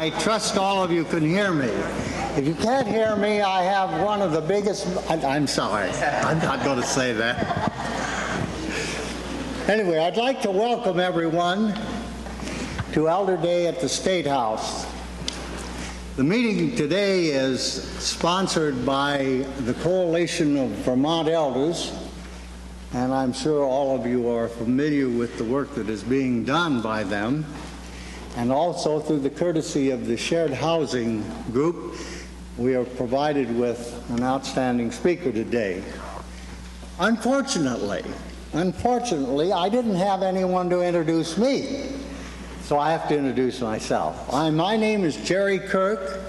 I trust all of you can hear me. If you can't hear me, I have one of the biggest... I'm sorry. I'm not going to say that. Anyway, I'd like to welcome everyone to Elder Day at the State House. The meeting today is sponsored by the Coalition of Vermont Elders, and I'm sure all of you are familiar with the work that is being done by them, and also through the courtesy of the Shared Housing Group, we are provided with an outstanding speaker today. Unfortunately, I didn't have anyone to introduce me, so I have to introduce myself. My name is Jerry Kirk.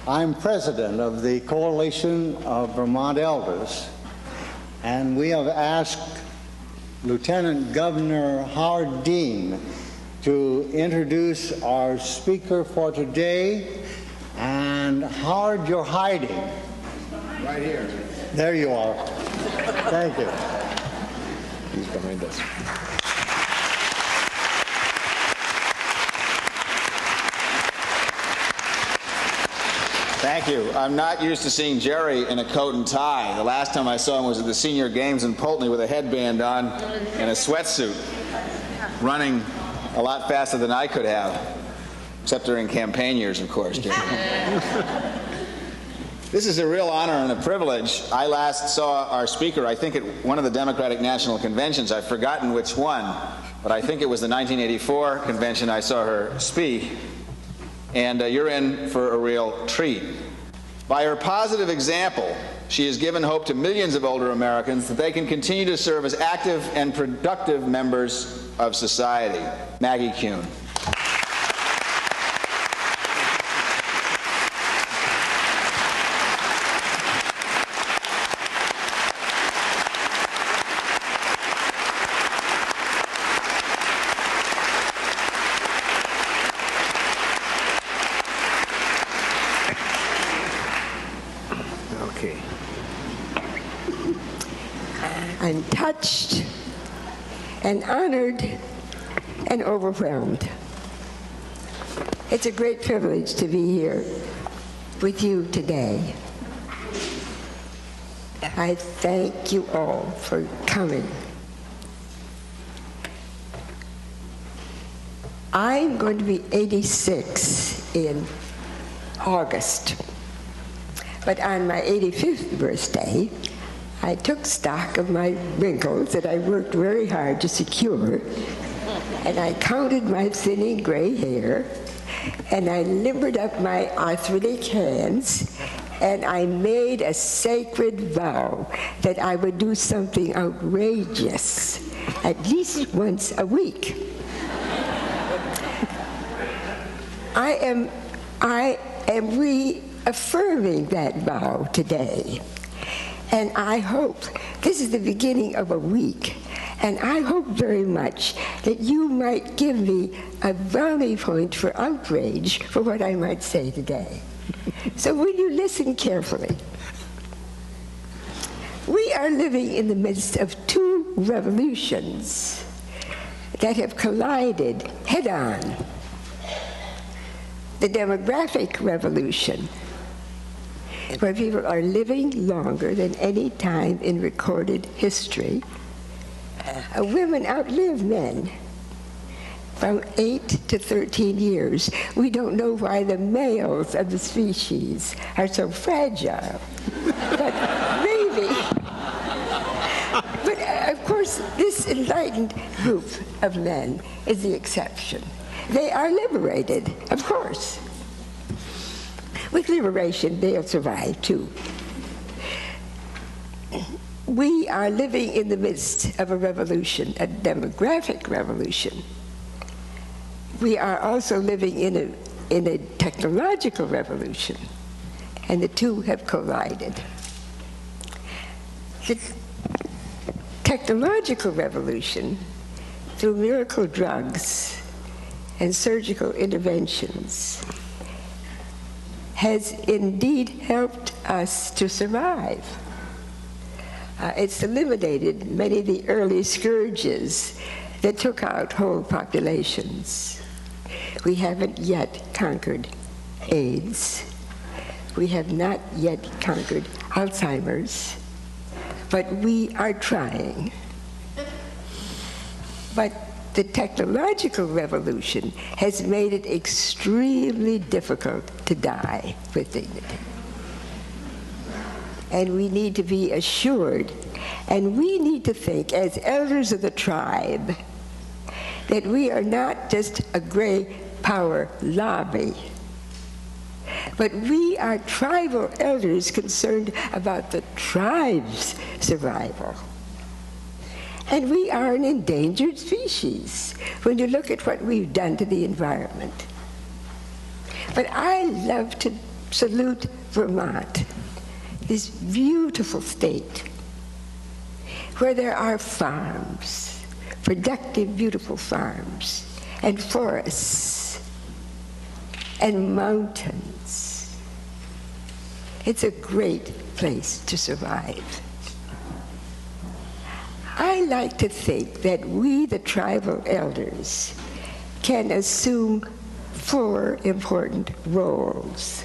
I'm president of the Coalition of Vermont Elders, and we have asked Lieutenant Governor Howard Dean to introduce our speaker for today. And Howard, you're hiding. Right here. There you are. Thank you. He's behind us. Thank you. I'm not used to seeing Jerry in a coat and tie. The last time I saw him was at the Senior Games in Poultney with a headband on and a sweatsuit, running a lot faster than I could have. Except during campaign years, of course, Jerry. This is a real honor and a privilege. I last saw our speaker, I think, at one of the Democratic National Conventions. I've forgotten which one, but I think it was the 1984 convention I saw her speak. And you're in for a real treat. By her positive example, she has given hope to millions of older Americans that they can continue to serve as active and productive members of society. Maggie Kuhn. I'm touched and honored and overwhelmed. It's a great privilege to be here with you today. I thank you all for coming. I'm going to be 86 in August, but on my 85th birthday, I took stock of my wrinkles that I worked very hard to secure, and I counted my thinning gray hair, and I limbered up my arthritic hands, and I made a sacred vow that I would do something outrageous at least once a week. I am reaffirming that vow today. And I hope this is the beginning of a week, and I hope very much that you might give me a brownie point for outrage for what I might say today. So will you listen carefully? We are living in the midst of two revolutions that have collided head-on. The demographic revolution, where people are living longer than any time in recorded history. Women outlive men from 8 to 13 years. We don't know why the males of the species are so fragile, but maybe. But of course, this enlightened group of men is the exception. They are liberated, of course. With liberation, they'll survive, too. We are living in the midst of a revolution, a demographic revolution. We are also living in a technological revolution, and the two have collided. The technological revolution, through miracle drugs and surgical interventions, has indeed helped us to survive. It's eliminated many of the early scourges that took out whole populations. We haven't yet conquered AIDS. We have not yet conquered Alzheimer's, but we are trying. But the technological revolution has made it extremely difficult to die with dignity. And we need to be assured, and we need to think as elders of the tribe that we are not just a gray power lobby, but we are tribal elders concerned about the tribe's survival. And we are an endangered species when you look at what we've done to the environment. But I love to salute Vermont, this beautiful state where there are farms, productive, beautiful farms, and forests, and mountains. It's a great place to survive. I like to think that we, the tribal elders, can assume 4 important roles.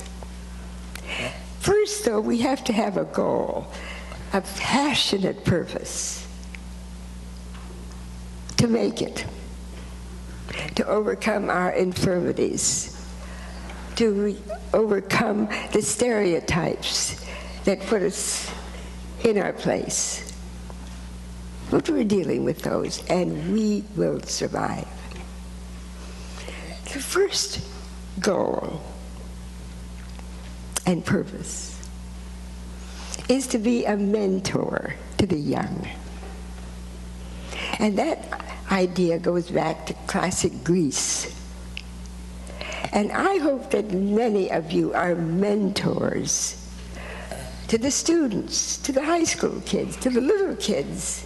First, though, we have to have a goal, a passionate purpose to make it, to overcome our infirmities, to overcome the stereotypes that put us in our place. But we're dealing with those, and we will survive. The first goal and purpose is to be a mentor to the young. And that idea goes back to classic Greece. And I hope that many of you are mentors to the students, to the high school kids, to the little kids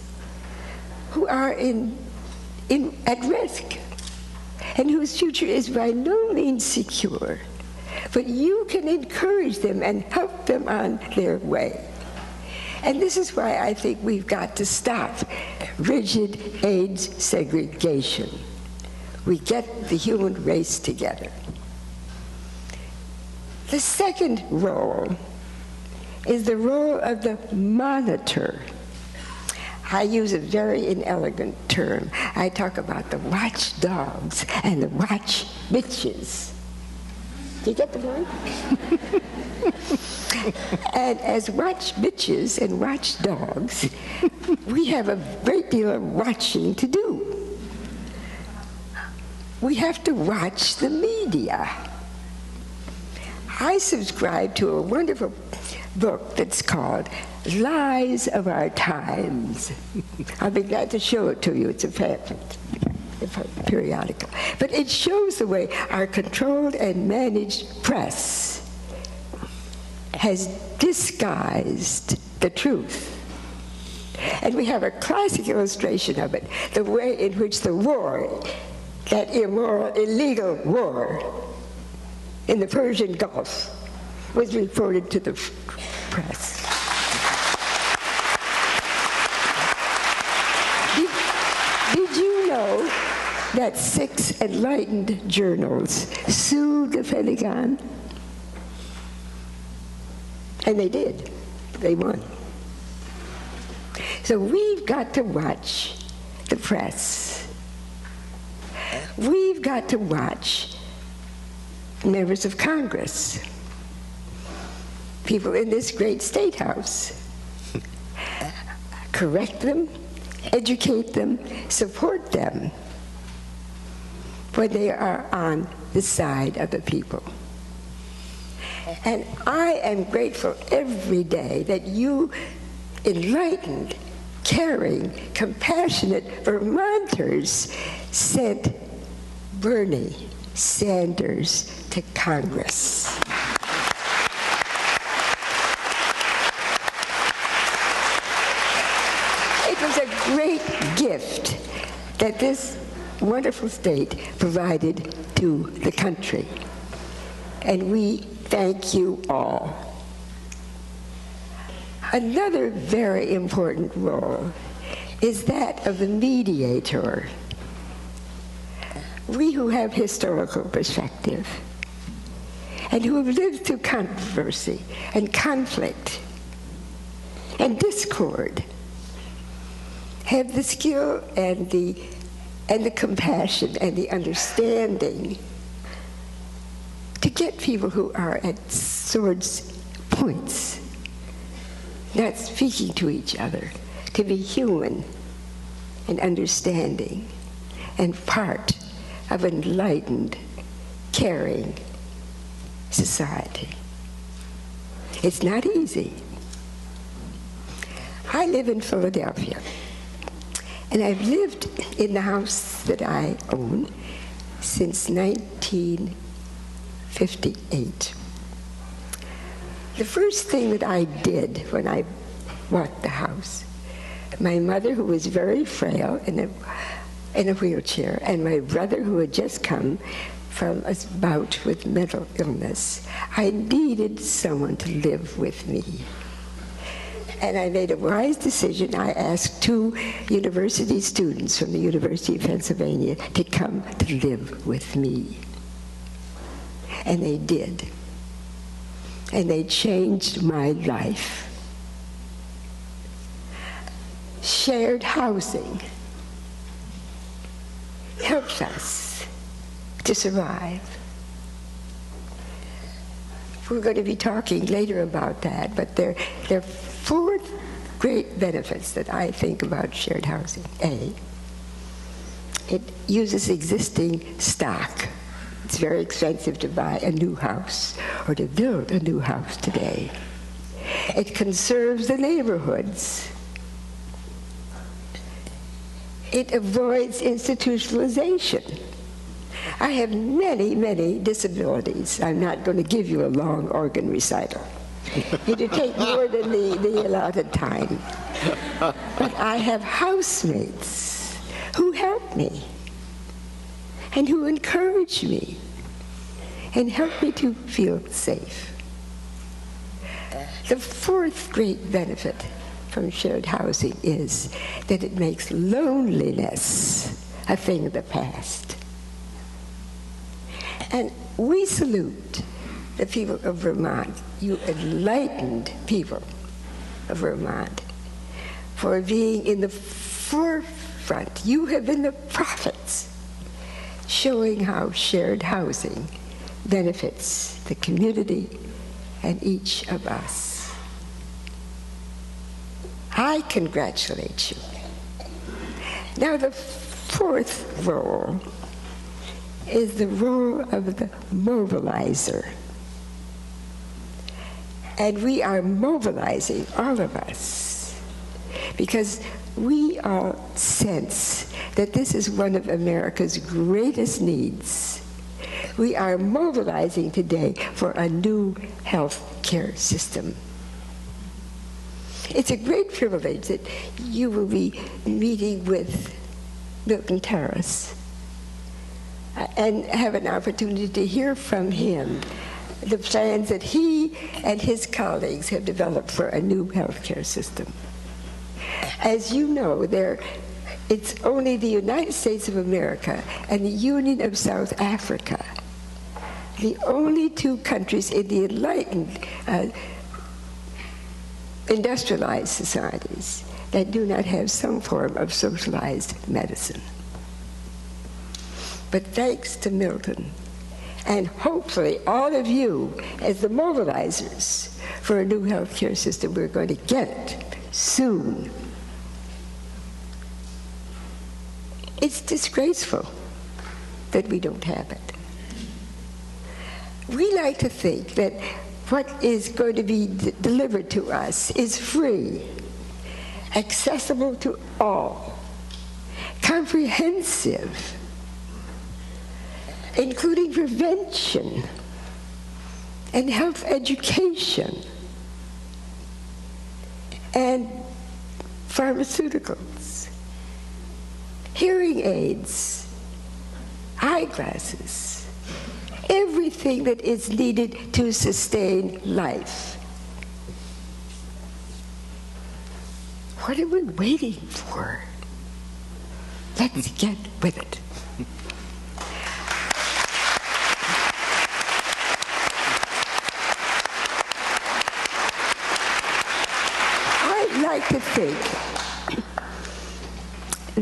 who are at risk and whose future is by no means secure. But you can encourage them and help them on their way. And this is why I think we've got to stop rigid age segregation. We get the human race together. The second role is the role of the monitor. I use a very inelegant term. I talk about the watchdogs and the watch bitches. Do you get the word? And as watch bitches and watchdogs, we have a great deal of watching to do. We have to watch the media. I subscribe to a wonderful book that's called Lies of Our Times. I'll be glad to show it to you. It's a pamphlet, a periodical. But it shows the way our controlled and managed press has disguised the truth. And we have a classic illustration of it, the way in which the war, that immoral, illegal war in the Persian Gulf, was reported to the press. Did you know that 6 enlightened journals sued the Pentagon? And they did. They won. So we've got to watch the press. We've got to watch members of Congress, people in this great state house, correct them, educate them, support them when they are on the side of the people. And I am grateful every day that you enlightened, caring, compassionate Vermonters sent Bernie Sanders to Congress. It was a great gift that this wonderful state provided to the country. And we thank you all. Another very important role is that of the mediator. We who have historical perspective and who have lived through controversy and conflict and discord have the skill and the compassion and the understanding to get people who are at swords' points, not speaking to each other, to be human and understanding and part of an enlightened, caring society. It's not easy. I live in Philadelphia, and I've lived in the house that I own since 1958. The first thing that I did when I bought the house, my mother, who was very frail in a wheelchair, and my brother, who had just come from a bout with mental illness, I needed someone to live with me. And I made a wise decision. I asked 2 university students from the University of Pennsylvania to come to live with me. And they did. And they changed my life. Shared housing helps us to survive. We're going to be talking later about that, but there are 4 great benefits that I think about shared housing. A, it uses existing stock. It's very expensive to buy a new house or to build a new house today. It conserves the neighborhoods. It avoids institutionalization. I have many, many disabilities. I'm not going to give you a long organ recital. It'd take more than the allotted time. But I have housemates who help me and who encourage me and help me to feel safe. The 4th great benefit from shared housing is that it makes loneliness a thing of the past. And we salute the people of Vermont, you enlightened people of Vermont, for being in the forefront. You have been the prophets, showing how shared housing benefits the community and each of us. I congratulate you. Now, the 4th role is the role of the mobilizer. And we are mobilizing, all of us, because we all sense that this is one of America's greatest needs. We are mobilizing today for a new health care system. It's a great privilege that you will be meeting with Milton Terrace and have an opportunity to hear from him the plans that he and his colleagues have developed for a new healthcare system. As you know, it's only the United States of America and the Union of South Africa, the only 2 countries in the enlightened, industrialized societies that do not have some form of socialized medicine. But thanks to Milton, and hopefully all of you as the mobilizers for a new healthcare system, we're going to get it soon. It's disgraceful that we don't have it. We like to think that what is going to be delivered to us is free, accessible to all, comprehensive, including prevention and health education and pharmaceuticals, hearing aids, eyeglasses, everything that is needed to sustain life. What are we waiting for? Let's get with it. like to think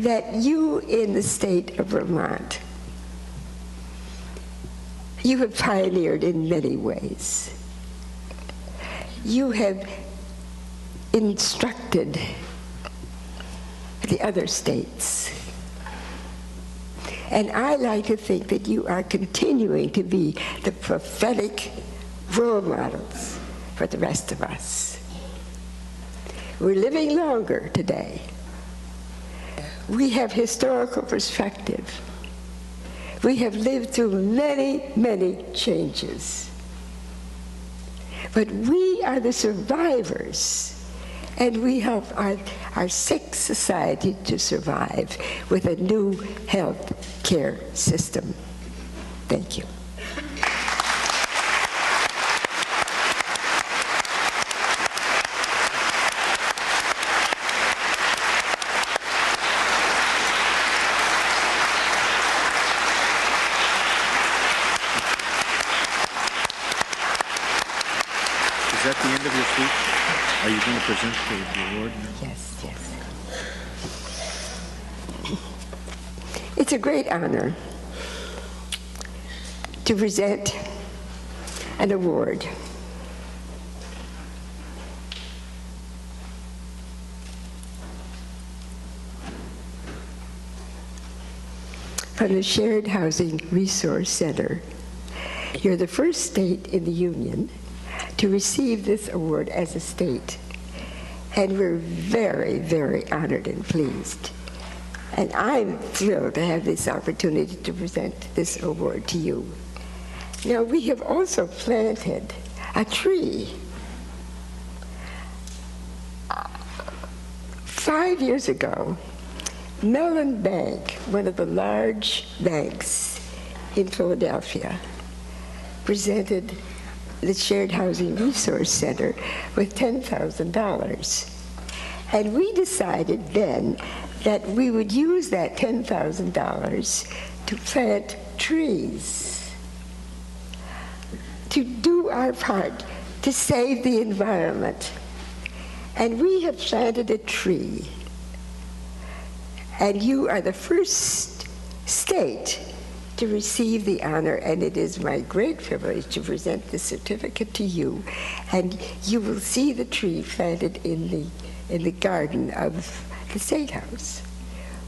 that you in the state of Vermont, you have pioneered in many ways. You have instructed the other states. And I like to think that you are continuing to be the prophetic role models for the rest of us. We're living longer today. We have historical perspective. We have lived through many, many changes. But we are the survivors, and we help our sick society to survive with a new health care system. Thank you. Is that the end of your speech? Are you going to present the award? Yes, yes. It's a great honor to present an award from the Shared Housing Resource Center. You're the first state in the Union to receive this award as a state. And we're very, very honored and pleased. And I'm thrilled to have this opportunity to present this award to you. Now, we have also planted a tree. 5 years ago, Mellon Bank, one of the large banks in Philadelphia, presented the Shared Housing Resource Center with $10,000. And we decided then that we would use that $10,000 to plant trees, to do our part to save the environment. And we have planted a tree. And you are the first state to receive the honor, and it is my great privilege to present this certificate to you. And you will see the tree planted in the garden of the State House,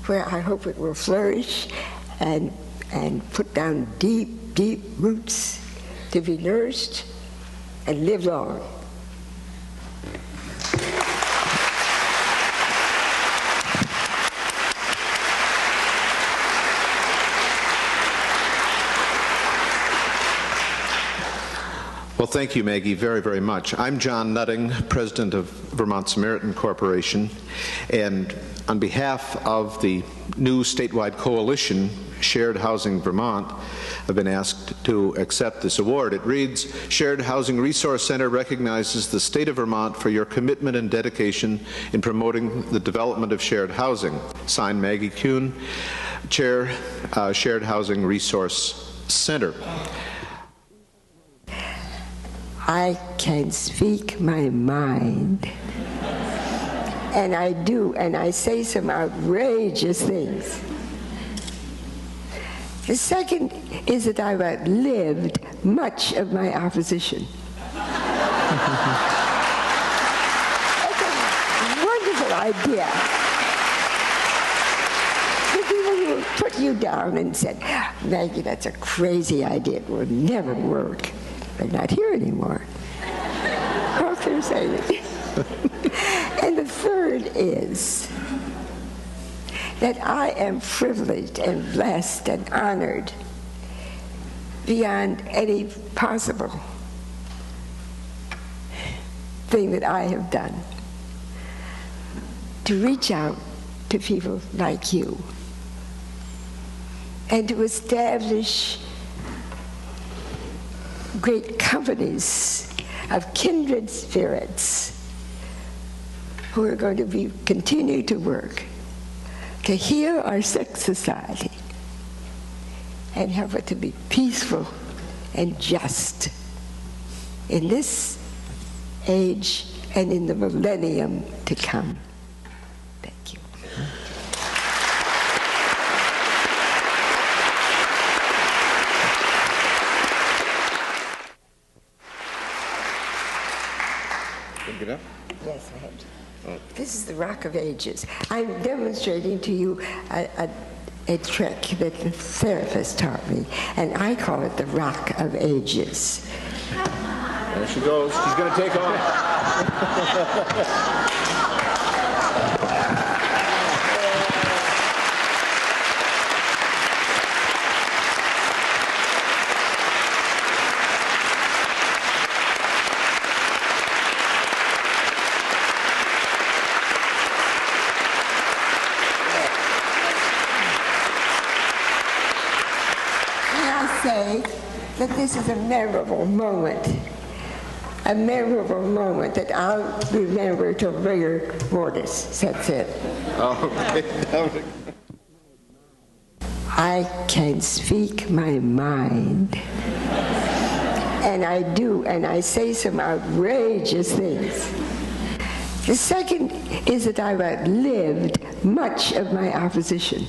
where I hope it will flourish and put down deep, deep roots to be nourished and live long. Well, thank you, Maggie, very, very much. I'm John Nutting, president of Vermont Samaritan Corporation, and on behalf of the new statewide coalition, Shared Housing Vermont, I've been asked to accept this award. It reads, Shared Housing Resource Center recognizes the state of Vermont for your commitment and dedication in promoting the development of shared housing. Signed, Maggie Kuhn, Chair, Shared Housing Resource Center. I can speak my mind. And I do, and I say some outrageous things. The second is that I've outlived much of my opposition. It's a wonderful idea. The people who put you down and said, Maggie, that's a crazy idea, it will never work. They're not here anymore. How can I say it? And the third is that I am privileged and blessed and honored beyond any possible thing that I have done to reach out to people like you and to establish great companies of kindred spirits who are going to continue to work to heal our sick society and help it to be peaceful and just in this age and in the millennium to come. Thank you. Get up. Yes, I have to. This is the Rock of Ages. I'm demonstrating to you a trick that the therapist taught me, and I call it the Rock of Ages. There she goes. She's going to take off. That this is a memorable moment that I'll remember till rigor mortis sets in. Okay. I can speak my mind, and I do, and I say some outrageous things. The second is that I've outlived much of my opposition.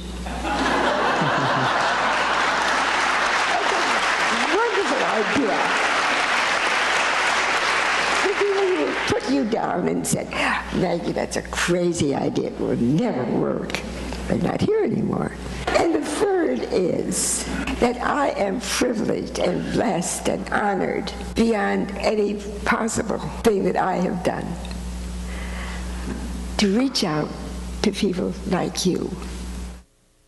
Idea. The people who put you down and said, Maggie, that's a crazy idea. It will never work. They're not here anymore. And the third is that I am privileged and blessed and honored beyond any possible thing that I have done to reach out to people like you.